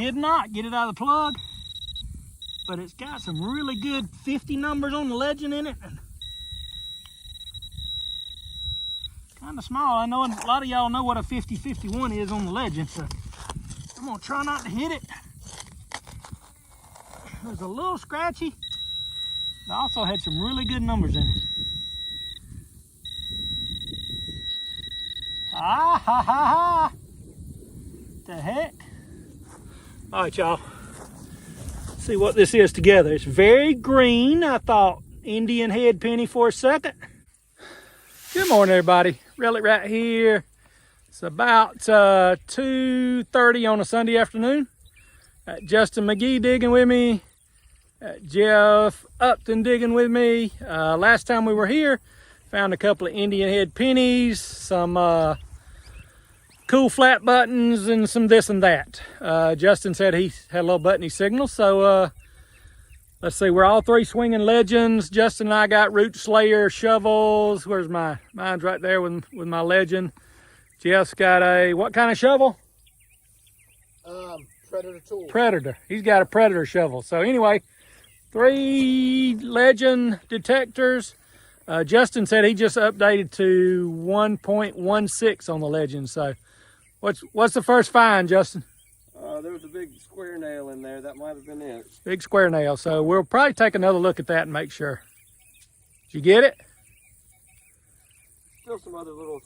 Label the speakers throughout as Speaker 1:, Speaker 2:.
Speaker 1: did not get it out of the plug, but it's got some really good 50 numbers on the legend in it. Kind of small. I know a lot of y'all know what a 50-51 is on the legend, so I'm gonna try not to hit it. It was a little scratchy. It also had some really good numbers in it. Ah ha ha ha! The heck? All right, y'all. See what this is together. It's very green. I thought Indian head penny for a second. Good morning, everybody. R.A.T here. It's about 2:30 on a Sunday afternoon. Justin McGee digging with me. Jeff Upton digging with me. Last time we were here, found a couple of Indian head pennies, some cool flat buttons, and some this and that. Justin said he had a little buttony signal, so let's see, we're all three swinging legends. Justin and I got root slayer shovels. Where's mine? Mine's right there with my legend. Jeff's got a, what kind of shovel?
Speaker 2: Predator tool.
Speaker 1: Predator. He's got a Predator shovel. So anyway, 3 legend detectors. Justin said he just updated to 1.16 on the legend. So what's the first find, Justin?
Speaker 2: There was a big square nail in there. That might have been it.
Speaker 1: Big square nail. So we'll probably take another look at that and make sure. Did you get it?
Speaker 2: Still some other little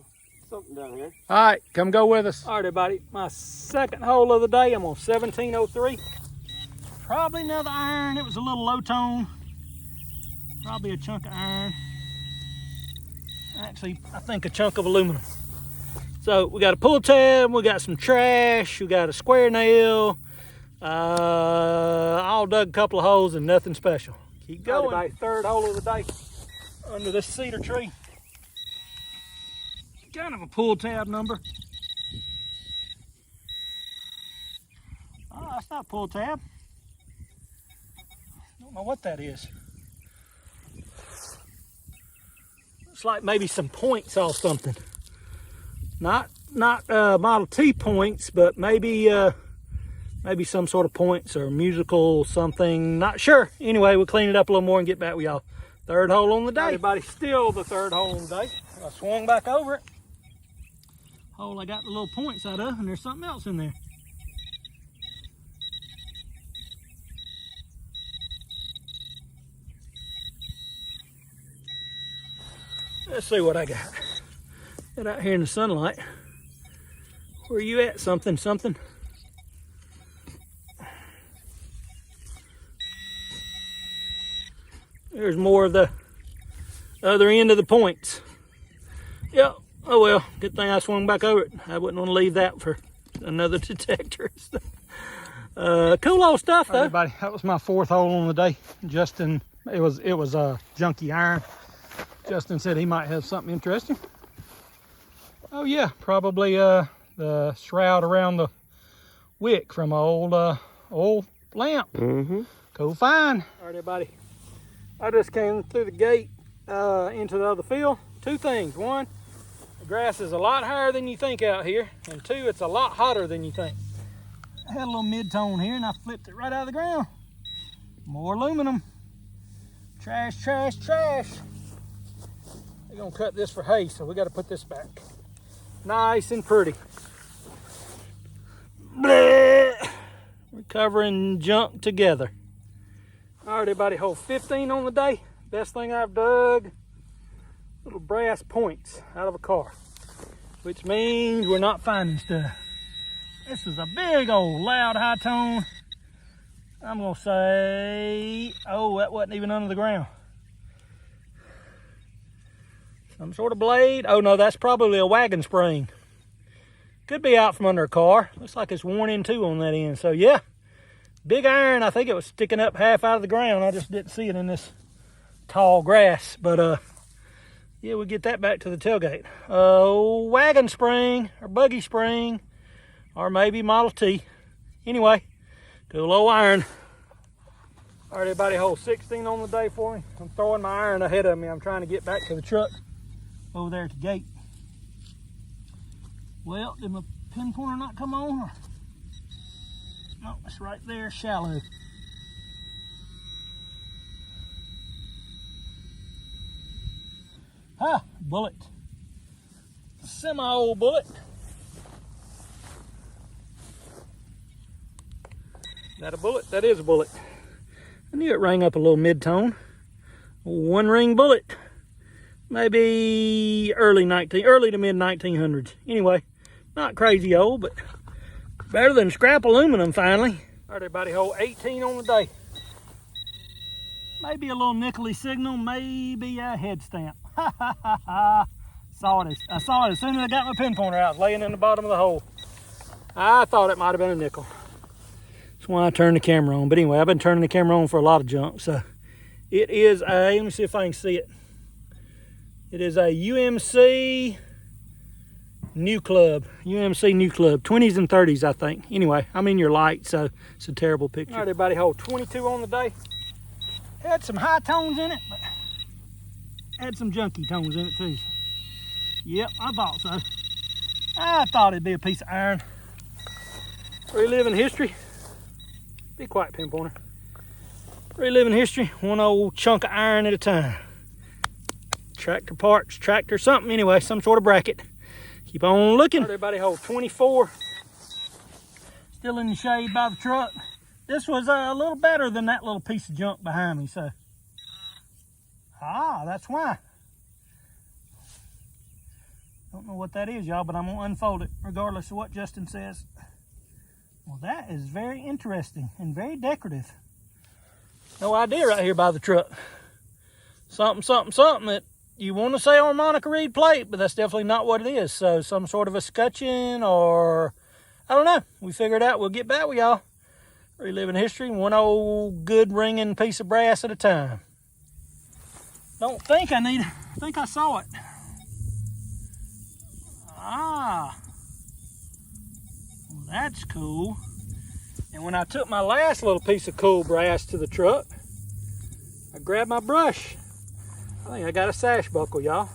Speaker 2: something down here.
Speaker 1: All right, come go with us. All right, everybody. My second hole of the day. I'm on 1703. Probably another iron. It was a little low tone. Probably a chunk of iron. Actually, I think a chunk of aluminum. So we got a pull tab, we got some trash, we got a square nail. All dug a couple of holes and nothing special. Keep going. Right, third hole of the day under this cedar tree. Kind of a pull tab number. Oh, that's not a pull tab. Don't know what that is. Looks like maybe some points off something. Not Model T points, but maybe some sort of points or musical something. Not sure. Anyway, we'll clean it up a little more and get back with y'all. Third hole on the day. Everybody, still the third hole on the day. I swung back over it. Hole I got the little points out of, and there's something else in there. Let's see what I got. Get out here in the sunlight. Where you at? Something. There's more of the other end of the points. Yep. Oh well, good thing I swung back over it. I wouldn't want to leave that for another detector. Cool old stuff though. Everybody, that was my fourth hole on the day. Justin, it was a junky iron. Justin said he might have something interesting. Oh yeah, probably the shroud around the wick from an old lamp. Cool find. All right, everybody. I just came through the gate into the other field. 2 things. 1, the grass is a lot higher than you think out here, and 2, it's a lot hotter than you think. I had a little mid-tone here, and I flipped it right out of the ground. More aluminum. Trash, trash, trash. They're gonna cut this for hay, so we got to put this back. Nice and pretty. Bleh. We're covering junk together. All right, everybody, hole 15 on the day. Best thing I've dug. Little brass points out of a car, which means we're not finding stuff. This is a big old loud high tone. I'm gonna say, oh, that wasn't even under the ground. Some sort of blade. Oh no, that's probably a wagon spring. Could be out from under a car. Looks like it's worn in too on that end. So yeah, big iron. I think it was sticking up half out of the ground. I just didn't see it in this tall grass. But yeah, we'll get that back to the tailgate. Wagon spring or buggy spring or maybe Model T. Anyway, cool old iron. All right, everybody, hole 16 on the day for me. I'm throwing my iron ahead of me. I'm trying to get back to the truck over there at the gate. Well, did my pin pointer not come on? no, it's right there, shallow. Ah, bullet. Semi-old bullet. Is that a bullet? That is a bullet. I knew it rang up a little mid-tone. One ring bullet. Maybe early to mid 1900s. Anyway, not crazy old, but better than scrap aluminum finally. All right, everybody, hole 18 on the day. Maybe a little nickely signal, maybe a head stamp. Ha ha ha ha. I saw it as soon as I got my pinpointer out. I was laying in the bottom of the hole. I thought it might have been a nickel. That's why I turned the camera on. But anyway, I've been turning the camera on for a lot of junk. So it is a, let me see if I can see it. It is a UMC New Club. UMC New Club. 20s and 30s, I think. Anyway, I'm in your light, so it's a terrible picture. All right, everybody, hole 22 on the day. Had some high tones in it, but had some junky tones in it too. Yep, I thought so. I thought it'd be a piece of iron. Reliving history. Be quiet, pinpointer. Reliving history, one old chunk of iron at a time. Tractor parts, tractor something, anyway, some sort of bracket. Keep on looking. All right, everybody, hole 24. Still in the shade by the truck. This was a little better than that little piece of junk behind me, so. Ah, that's why. Don't know what that is, y'all, but I'm gonna unfold it regardless of what Justin says. Well, that is very interesting and very decorative. No idea right here by the truck. Something that you want to say harmonica reed plate, but that's definitely not what it is. So some sort of a scutcheon or, I don't know. We figure it out. We'll get back with y'all. Reliving history, one old good ringing piece of brass at a time. Don't think I think I saw it. Ah, well, that's cool. And when I took my last little piece of cool brass to the truck, I grabbed my brush. I think I got a sash buckle, y'all.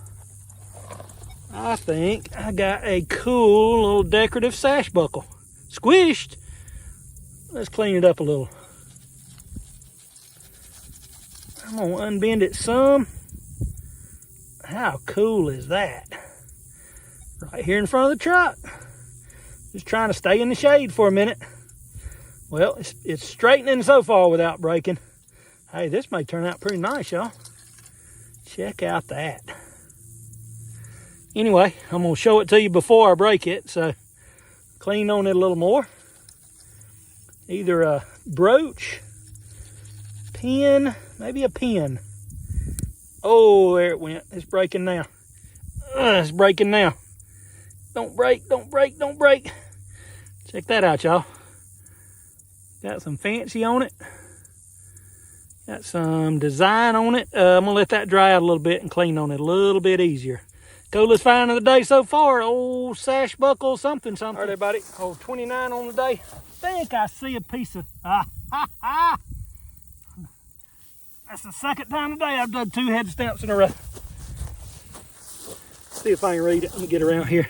Speaker 1: I think I got a cool little decorative sash buckle. Squished. Let's clean it up a little. I'm gonna unbend it some. How cool is that? Right here in front of the truck. Just trying to stay in the shade for a minute. Well, it's straightening so far without breaking. Hey, this may turn out pretty nice, y'all. Check out that. Anyway, I'm gonna show it to you before I break it, so clean on it a little more. Either a brooch, pin, maybe a pin. Oh, there it went. It's breaking now. It's breaking now. Don't break, don't break, don't break. Check that out, y'all. Got some fancy on it. Got some design on it. I'm gonna let that dry out a little bit and clean on it a little bit easier. Coolest find of the day so far. Old sash buckle, something. All right, everybody. Hole 29 on the day. I think I see a piece of, That's the second time today I've done 2 head stamps in a row. See if I can read it. Let me get around here.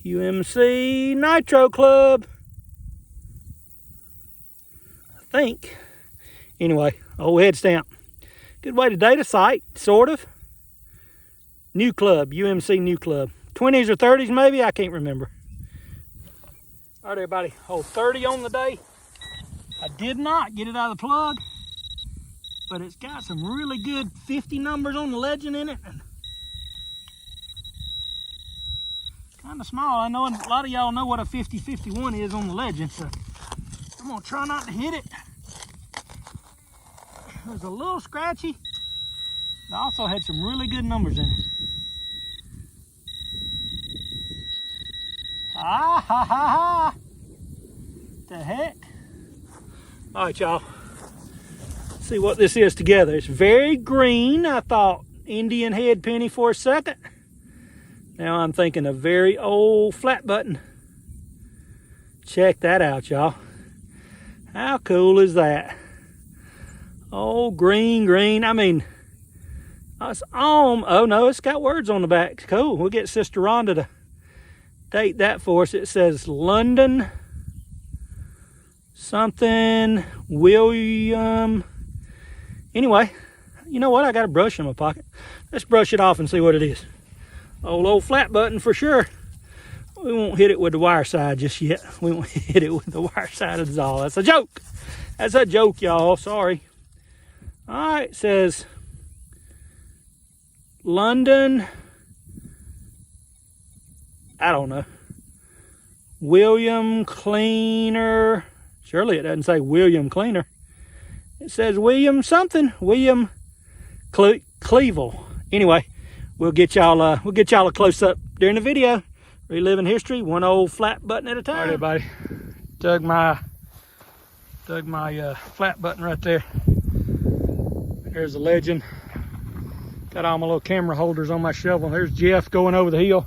Speaker 1: UMC Nitro Club. I think. Anyway, old head stamp. Good way to date a site, sort of. New Club, UMC New Club. 20s or 30s maybe, I can't remember. All right, everybody, hole 30 on the day. I did not get it out of the plug, but it's got some really good 50 numbers on the legend in it. Kind of small. I know a lot of y'all know what a 50-51 is on the legend, so I'm gonna try not to hit it. It was a little scratchy. It also had some really good numbers in it. Ah ha ha ha! The heck? All right, y'all. See what this is together. It's very green. I thought Indian head penny for a second. Now I'm thinking a very old flat button. Check that out, y'all. How cool is that? Oh, green. I mean, it's on. Oh no, it's got words on the back. Cool. We'll get Sister Rhonda to date that for us. It says London something William. Anyway, you know what? I got a brush in my pocket. Let's brush it off and see what it is. Old flat button for sure. We won't hit it with the wire side just yet. We won't hit it with the wire side of the saw. That's a joke. That's a joke, y'all. Sorry. All right, it says London. I don't know. William Cleaner. Surely it doesn't say William Cleaner. It says William something. William Clevel. Anyway, we'll get y'all a close up during the video. Reliving history, one old flat button at a time. All right, everybody. Dug my flat button right there. There's a legend. Got all my little camera holders on my shovel. There's Jeff going over the hill.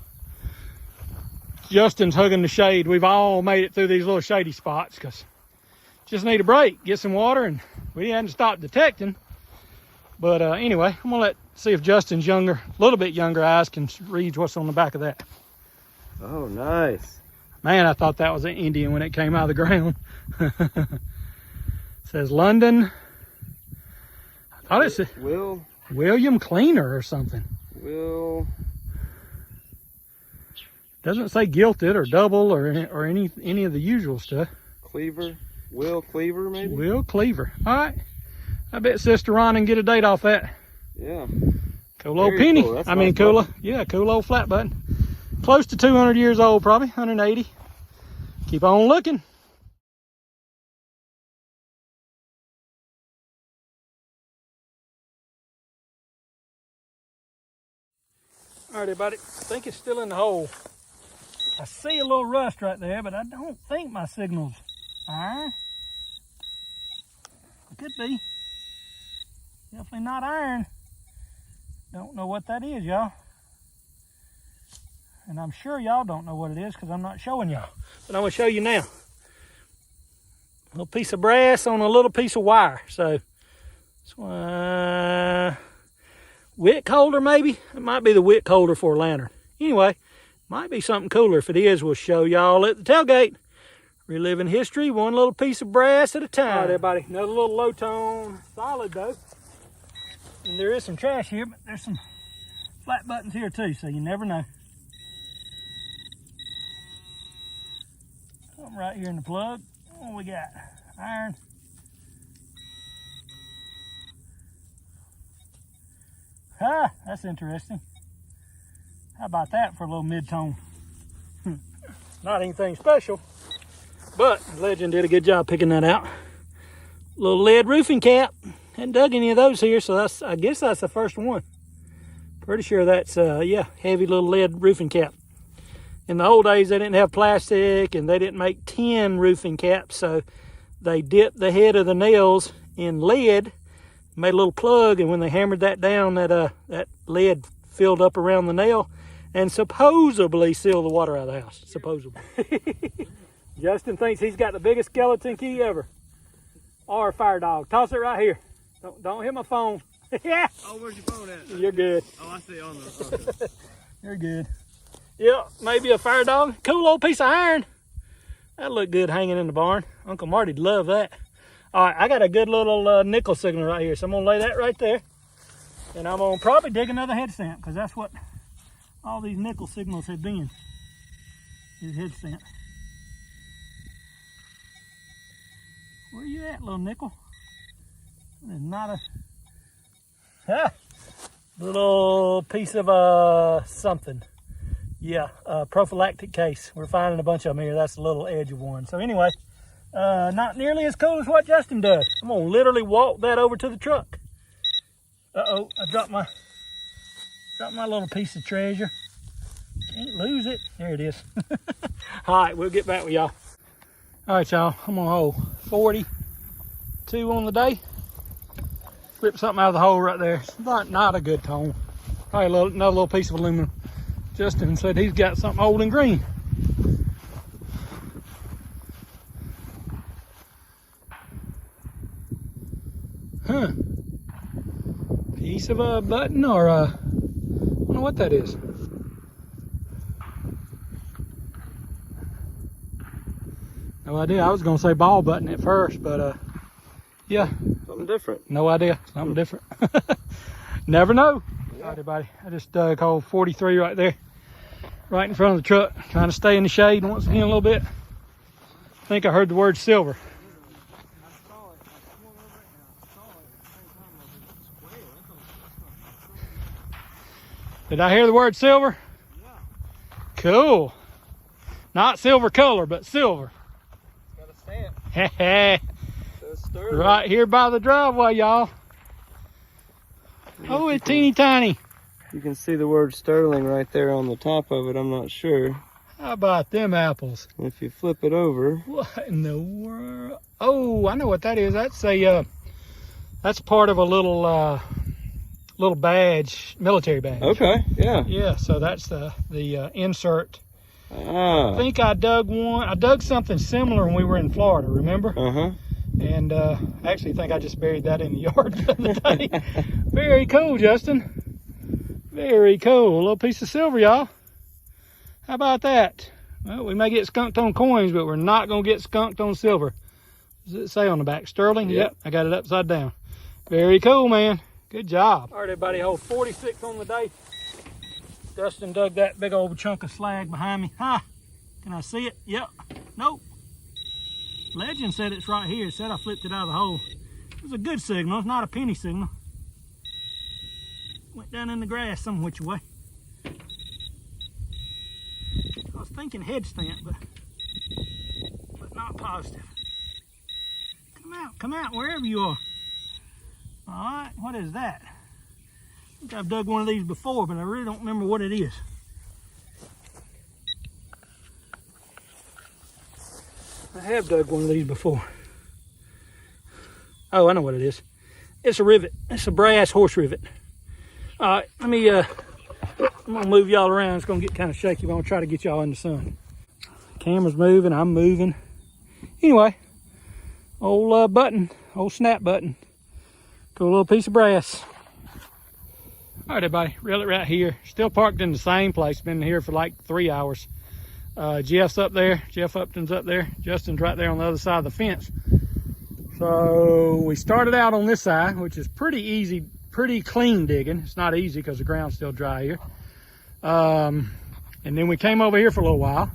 Speaker 1: Justin's hugging the shade. We've all made it through these little shady spots because just need a break, get some water, and we hadn't stopped detecting. But anyway, I'm gonna see if Justin's younger, a little bit younger eyes can read what's on the back of that.
Speaker 2: Oh, nice.
Speaker 1: Man, I thought that was an Indian when it came out of the ground. It says London. I thought it said William Cleaner or something. Doesn't say gilted or double or any of the usual stuff.
Speaker 2: Cleaver. Will Cleaver, maybe?
Speaker 1: Will Cleaver. All right. I bet Sister Ron can get a date off that.
Speaker 2: Yeah.
Speaker 1: Cool old penny.
Speaker 2: Cool.
Speaker 1: Cool old flat button. Close to 200 years old, probably 180. Keep on looking. All right, everybody. I think it's still in the hole. I see a little rust right there, but I don't think my signal's iron. It could be. Definitely not iron. Don't know what that is, y'all. And I'm sure y'all don't know what it is because I'm not showing y'all. But I'm going to show you now. A little piece of brass on a little piece of wire. So, wick holder maybe? It might be the wick holder for a lantern. Anyway, might be something cooler. If it is, we'll show y'all at the tailgate. Reliving history, one little piece of brass at a time. All right, everybody, another little low tone solid though. And there is some trash here, but there's some flat buttons here too, so you never know. Something right here in the plug. What we got? Iron. Ah, that's interesting. How about that for a little mid-tone? Not anything special, but Legend did a good job picking that out. Little lead roofing cap. Hadn't dug any of those here, so I guess that's the first one. Pretty sure that's yeah, heavy little lead roofing cap. In the old days, they didn't have plastic and they didn't make tin roofing caps, so they dipped the head of the nails in lead, made a little plug, and when they hammered that down, that lead filled up around the nail and supposedly sealed the water out of the house. Supposedly. Justin thinks he's got the biggest skeleton key ever. Or fire dog. Toss it right here. Don't hit my phone. Yeah.
Speaker 2: Oh, where's your phone at?
Speaker 1: You're good.
Speaker 2: Oh, I see it on there.
Speaker 1: You're good. Yeah, maybe a fire dog. Cool old piece of iron. That'd look good hanging in the barn. Uncle Marty'd love that. All right, I got a good little nickel signal right here, so I'm gonna lay that right there. And I'm gonna probably dig another head stamp because that's what all these nickel signals have been. Is head stamp. Where you at, little nickel? There's not a little piece of something. Yeah, prophylactic case. We're finding a bunch of them here. That's the little edge of one. So anyway, not nearly as cool as what Justin does. I'm gonna literally walk that over to the truck. Uh-oh, I dropped my little piece of treasure. Can't lose it. There it is. All right, we'll get back with y'all. All right, y'all, I'm gonna hold 42 on the day. Rip something out of the hole right there. Not a good tone. All right, another little piece of aluminum. Justin said he's got something old and green. Huh. Piece of a button or I don't know what that is. No idea. I was gonna say ball button at first, but yeah.
Speaker 2: Something different.
Speaker 1: No idea. Something different. Never know. Yeah. All right, everybody. I just dug hole 43 right there, right in front of the truck, trying to stay in the shade once again a little bit. I think I heard the word silver. Did I hear the word silver?
Speaker 2: Yeah.
Speaker 1: Cool. Not silver color, but silver.
Speaker 2: It's got a stamp.
Speaker 1: Right here by the driveway, y'all. Oh, it's teeny tiny.
Speaker 2: You can see the word sterling right there on the top of it. I'm not sure.
Speaker 1: How about them apples?
Speaker 2: If you flip it over.
Speaker 1: What in the world? Oh, I know what that is. That's a that's part of a little little badge, military badge.
Speaker 2: Okay, yeah.
Speaker 1: Yeah, so that's the insert.
Speaker 2: Ah.
Speaker 1: I think I dug one. I dug something similar when we were in Florida, remember?
Speaker 2: Uh-huh.
Speaker 1: And I actually think I just buried that in the yard the other day. Very cool, Justin. Very cool. A little piece of silver, y'all. How about that? Well, we may get skunked on coins, but we're not going to get skunked on silver. What does it say on the back? Sterling? Yep, I got it upside down. Very cool, man. Good job. All right, everybody, hole 46 on the day. Justin dug that big old chunk of slag behind me. Huh? Can I see it? Yep. Nope. Legend said it's right here. It said I flipped it out of the hole. It was a good signal. It's not a penny signal. Went down in the grass some which way. I was thinking head stamp, but not positive. Come out, wherever you are. All right, what is that? I think I've dug one of these before, but I really don't remember what it is. I have dug one of these before. Oh, I know what it is. It's a rivet. It's a brass horse rivet. All right, let me, I'm gonna move y'all around. It's gonna get kind of shaky, but I'm gonna try to get y'all in the sun. Camera's moving, I'm moving. Anyway, old button, old snap button. Cool little piece of brass. All right, everybody, reel it right here. Still parked in the same place. Been here for like 3 hours. Jeff's up there. Jeff Upton's up there. Justin's right there on the other side of the fence. So we started out on this side, which is pretty easy, pretty clean digging. It's not easy because the ground's still dry here. And then we came over here for a little while.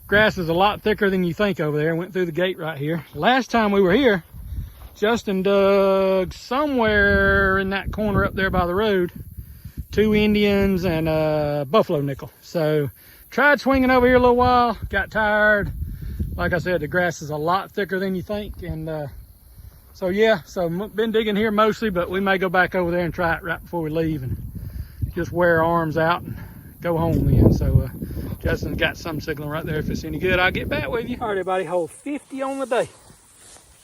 Speaker 1: Grass is a lot thicker than you think over there. Went through the gate right here. Last time we were here, Justin dug somewhere in that corner up there by the road, 2 Indians and a buffalo nickel. So tried swinging over here a little while, got tired. Like I said, the grass is a lot thicker than you think. And so yeah, so been digging here mostly, but we may go back over there and try it right before we leave and just wear our arms out and go home then. So Justin's got some signal right there. If it's any good, I'll get back with you. All right, everybody, hole 50 on the day.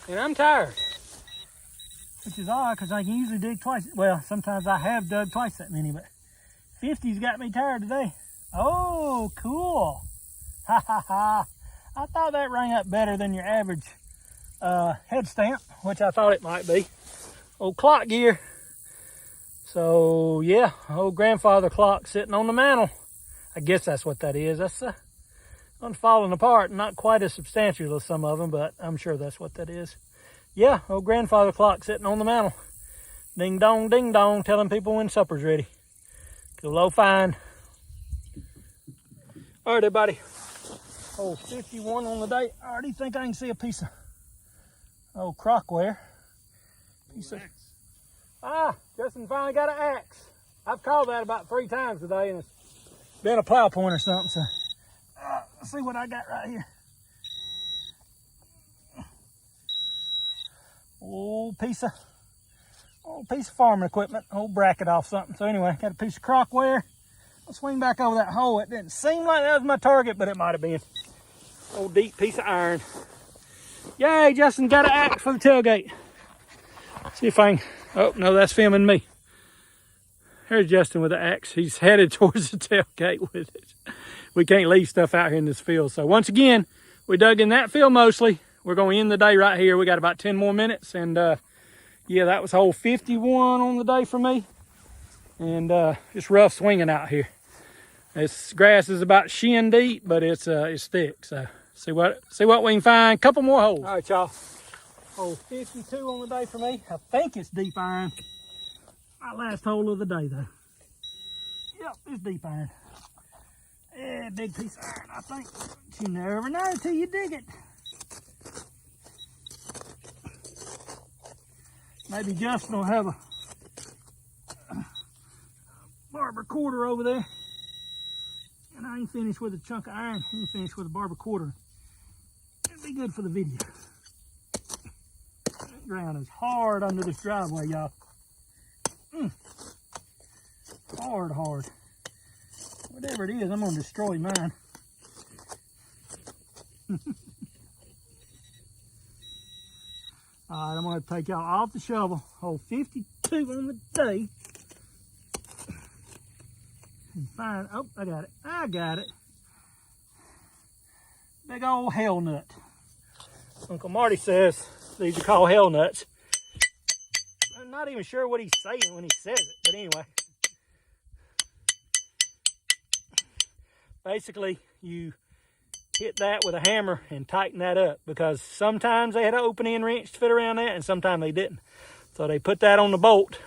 Speaker 1: And I'm tired. Which is odd because I can usually dig twice. Well, sometimes I have dug twice that many, but 50's got me tired today. Oh, cool. Ha ha ha. I thought that rang up better than your average head stamp, which I thought it might be. Old clock gear. So yeah, old grandfather clock sitting on the mantle. I guess that's what that is. That's falling apart. Not quite as substantial as some of them, but I'm sure that's what that is. Yeah, old grandfather clock sitting on the mantle. Ding dong, telling people when supper's ready. Cool old find. All right, everybody. Oh, 51 on the day. I already think I can see a piece of old crockware. Justin finally got an axe. I've called that about 3 times today, and it's been a plow point or something. So let's see what I got right here. Old piece of farming equipment, old bracket off something. So anyway, got a piece of crockware. I'll swing back over that hole. It didn't seem like that was my target, but it might have been. Old deep piece of iron. Yay, Justin got an axe for the tailgate. See if I can, oh no, that's filming me. There's Justin with the axe. He's headed towards the tailgate with it. We can't leave stuff out here in this field. So once again, we dug in that field mostly. We're going to end the day right here. We got about 10 more minutes. And yeah, that was hole 51 on the day for me. And it's rough swinging out here. This grass is about shin deep, but it's thick. So See what we can find. Couple more holes. All right, y'all. Hole 52 on the day for me. I think it's deep iron. My last hole of the day, though. Yep, it's deep iron. Yeah, big piece of iron, I think. You never know till you dig it. Maybe Justin will have a barber quarter over there. And I ain't finished with a chunk of iron. I ain't finished with a barber quarter. It'd be good for the video. That ground is hard under this driveway, y'all. Hard, hard. Whatever it is, I'm gonna destroy mine. All right, I'm gonna take y'all off the shovel. Hole 52 on the day. And find, oh, I got it. I got it. Big old hell nut. Uncle Marty says these are called hell nuts. I'm not even sure what he's saying when he says it, but anyway. Basically, you hit that with a hammer and tighten that up, because sometimes they had an open end wrench to fit around that and sometimes they didn't. So they put that on the bolt.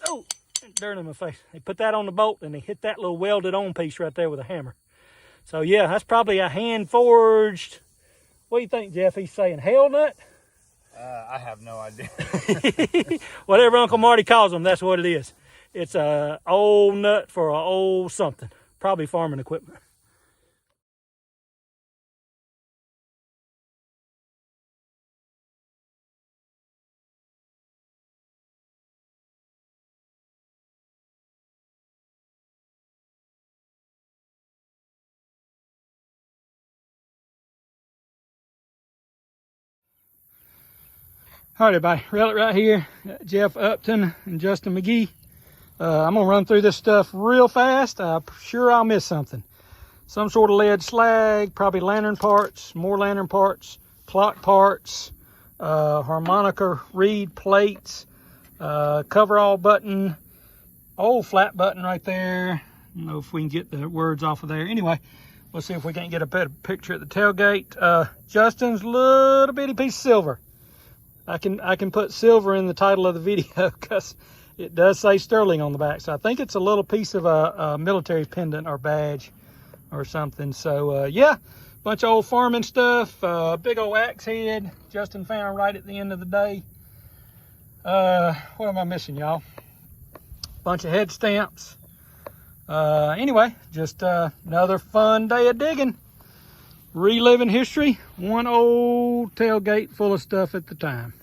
Speaker 1: Oh, dirt in my face. They put that on the bolt and they hit that little welded on piece right there with a hammer. So yeah, that's probably a hand forged. What do you think, Jeff? He's saying hell nut?
Speaker 3: I have no idea.
Speaker 1: Whatever Uncle Marty calls them, that's what it is. It's a old nut for a old something. Probably farming equipment. All right, everybody, reel it right here. Jeff Upton and Justin McGee. I'm gonna run through this stuff real fast. I'm sure I'll miss something. Some sort of lead slag, probably lantern parts, more lantern parts, clock parts, harmonica reed plates, coverall button, old flat button right there. I don't know if we can get the words off of there. Anyway, we'll see if we can't get a better picture at the tailgate. Justin's little bitty piece of silver. I can put silver in the title of the video because it does say sterling on the back. So I think it's a little piece of a military pendant or badge or something. So yeah, bunch of old farming stuff, big old axe head Justin found right at the end of the day. What am I missing, y'all? Bunch of head stamps. Anyway, just another fun day of digging. Reliving history, one old tailgate full of stuff at the time.